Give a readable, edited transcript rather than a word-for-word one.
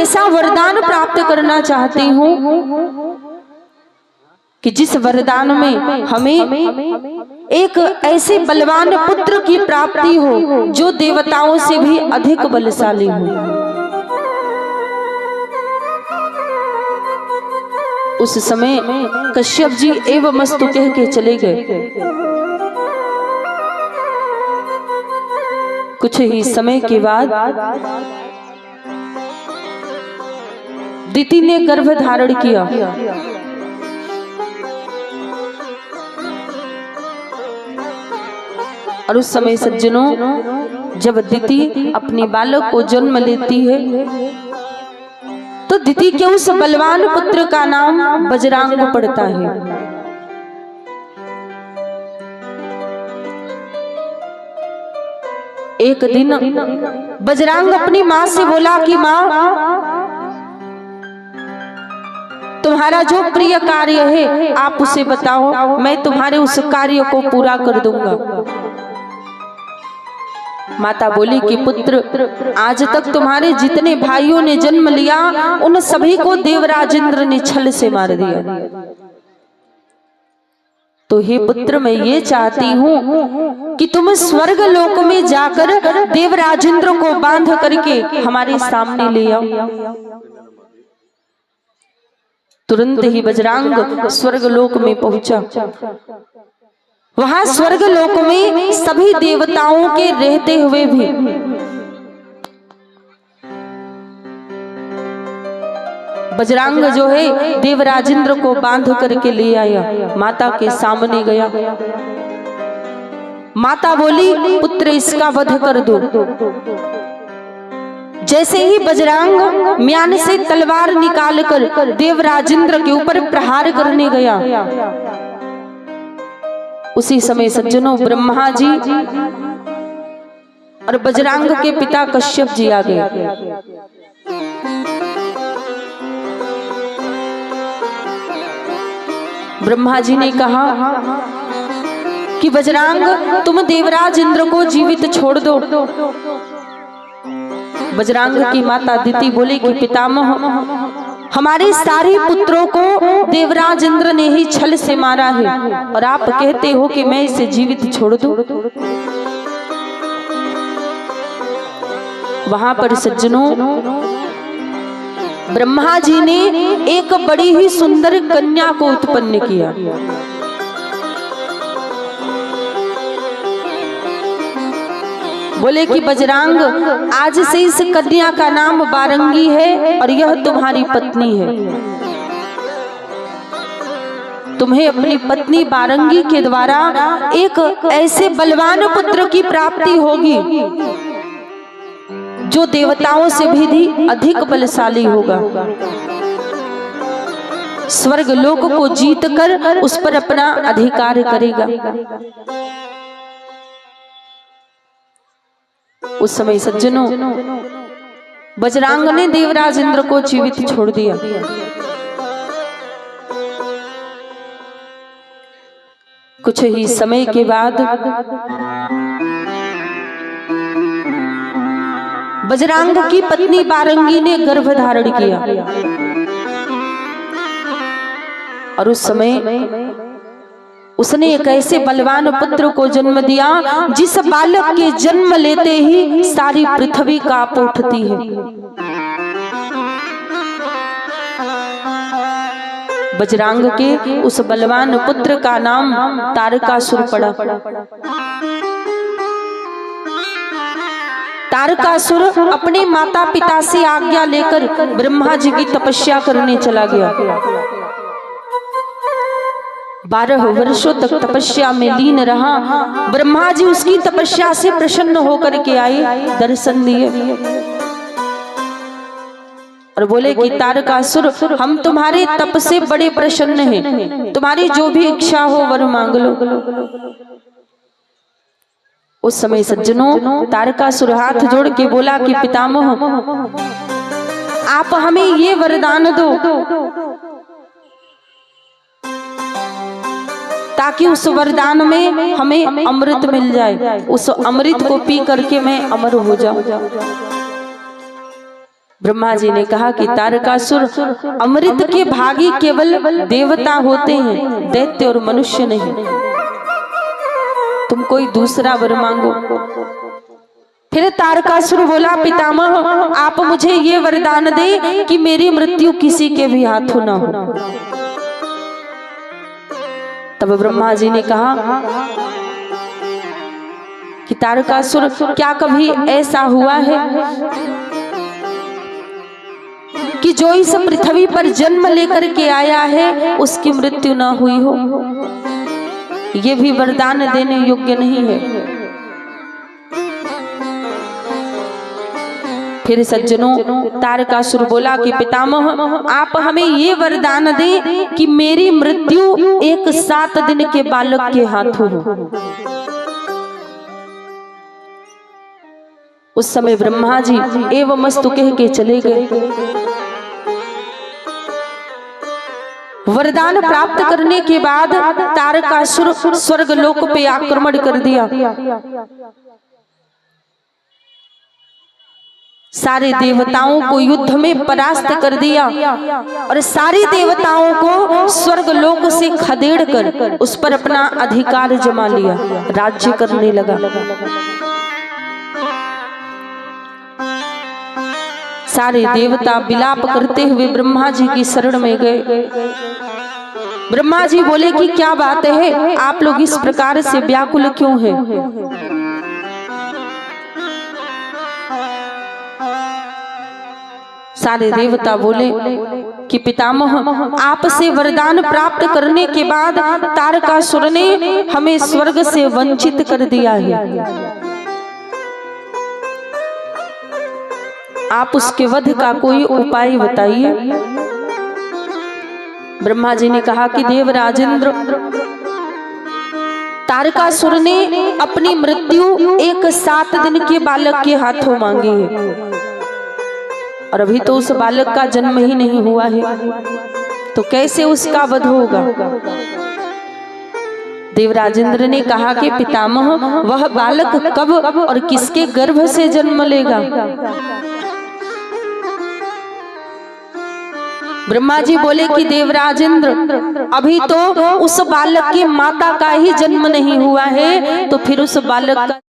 ऐसा वरदान प्राप्त करना चाहती हूँ कि जिस वरदान में हमें एक ऐसे बलवान पुत्र की प्राप्ति हो जो देवताओं से भी अधिक बलशाली हो। उस समय कश्यप जी एवं मस्तु कह के चले गए। कुछ ही समय के बाद दिति ने गर्भ धारण किया। और उस समय सज्जनों, जब दिति अपने बालक को जन्म लेती है तो दिति के उस बलवान पुत्र का नाम बजरांग पड़ता है। एक दिन बजरांग अपनी माँ से बोला कि माँ, तुम्हारा जो प्रिय कार्य है आप उसे बताओ, मैं तुम्हारे उस कार्य को पूरा कर दूंगा। माता बोली कि पुत्र, आज तक तुम्हारे जितने भाइयों ने जन्म लिया उन सभी को देवराज इंद्र ने छल से मार दिया। तो हे पुत्र, मैं ये चाहती हूँ कि तुम स्वर्ग लोक में जाकर देवराज इंद्र को बांध करके हमारे सामने ले आओ। तुरंत ही बजरांग स्वर्ग लोक में पहुंचा। वहां स्वर्ग लोक में सभी देवताओं के रहते हुए भी बजरांग जो है देवराज इंद्र को बांध करके ले आया। माता के सामने गया। माता बोली, पुत्र, इसका वध कर दो। जैसे ही बजरांग म्यान से तलवार निकालकर देवराज इंद्र के ऊपर प्रहार करने गया, उसी समय सज्जनों ब्रह्मा जी और बजरांग के पिता कश्यप जी आ गए। ब्रह्मा जी ने कहा कि बजरांग, तुम देवराज इंद्र को जीवित छोड़ दो। बजरांग की माता दिति बोली कि पितामह, हमारे सारे पुत्रों को देवराज इंद्र ने ही छल से मारा है और आप कहते हो कि मैं इसे जीवित छोड़ दूं। वहां पर सज्जनों ब्रह्मा जी ने एक बड़ी ही सुंदर कन्या को उत्पन्न किया। बोले कि बजरांग, आज से इस कन्या का नाम बारंगी है और यह तुम्हारी पत्नी है। तुम्हें अपनी पत्नी बारंगी के द्वारा एक ऐसे बलवान पुत्र की प्राप्ति होगी जो देवताओं से भी अधिक बलशाली होगा। स्वर्ग लोक को जीतकर उस पर अपना अधिकार करेगा। उस समय सज्जनों बजरांग ने देवराज इंद्र को जीवित छोड़ दिया। कुछ ही समय के बाद बजरांग की पत्नी बारंगी ने गर्भ धारण किया और उस समय उसने एक ऐसे बलवान पुत्र को जन्म दिया जिस बालक के जन्म लेते ही सारी पृथ्वी कांप उठती है। बजरांग के उस बलवान पुत्र का नाम तारकासुर पड़ा। तारकासुर अपने माता पिता से आज्ञा लेकर ब्रह्मा जी की तपस्या करने चला गया। 12 वर्षों तक तपस्या में लीन रहा। ब्रह्मा जी उसकी तपस्या से प्रसन्न होकर के आए, दर्शन दिए और बोले कि तारकासुर, हम तुम्हारे तप से बड़े प्रसन्न हैं, तुम्हारी जो भी इच्छा हो वर मांग लो। उस समय सज्जनों तारकासुर हाथ जोड़ के बोला कि पितामह, आप हमें ये वरदान दो ताकि उस वरदान में हमें अमृत मिल जाए, उस अमृत को पी करके मैं अमर हो जाऊं। ब्रह्मा जी ने कहा कि तारकासुर, अमृत के भागी केवल देवता होते हैं, दैत्य और मनुष्य नहीं। तुम कोई दूसरा वर मांगो। फिर तारकासुर बोला, पितामह आप मुझे ये वरदान दे कि मेरी मृत्यु किसी के भी हाथों ना हो। तब ब्रह्मा जी ने कहा कि तारकासुर, क्या कभी ऐसा हुआ है कि जो इस पृथ्वी पर जन्म लेकर के आया है उसकी मृत्यु ना हुई हो? ये भी वरदान देने योग्य नहीं है। फिर सज्जनों, तारकासुर बोला कि पितामह आप हमें ये वरदान दें कि मेरी मृत्यु एक 7 दिन के बालक के हाथों हो। उस समय ब्रह्मा जी एवं मस्तु कह के चले गए। वरदान प्राप्त करने के बाद तारकासुर स्वर्ग लोक पे आक्रमण कर दिया। सारे देवताओं को युद्ध में परास्त कर दिया और सारे देवताओं को स्वर्ग लोक से खदेड़ कर उस पर अपना अधिकार जमा लिया, राज्य करने लगा। सारे देवता विलाप करते हुए ब्रह्मा जी की शरण में गए। ब्रह्मा जी बोले कि क्या बात है, आप लोग इस प्रकार से व्याकुल क्यों हैं? सारे देवता बोले कि पितामह आपसे वरदान प्राप्त करने के बाद तारकासुर ने हमें स्वर्ग से वंचित कर दिया है। आप उसके वध का कोई उपाय बताइए। ब्रह्मा जी ने कहा कि देवराजेंद्र, तारकासुर ने अपनी मृत्यु एक 7 दिन के बालक के हाथों मांगी है और अभी तो उस बालक का जन्म ही नहीं हुआ है, तो कैसे उसका वध होगा? देवराजेंद्र ने कहा कि पितामह वह बालक कब और किसके गर्भ से जन्म लेगा? ब्रह्मा जी बोले कि देवराजेंद्र, अभी तो उस बालक की माता का ही जन्म नहीं हुआ है, तो फिर उस बालक का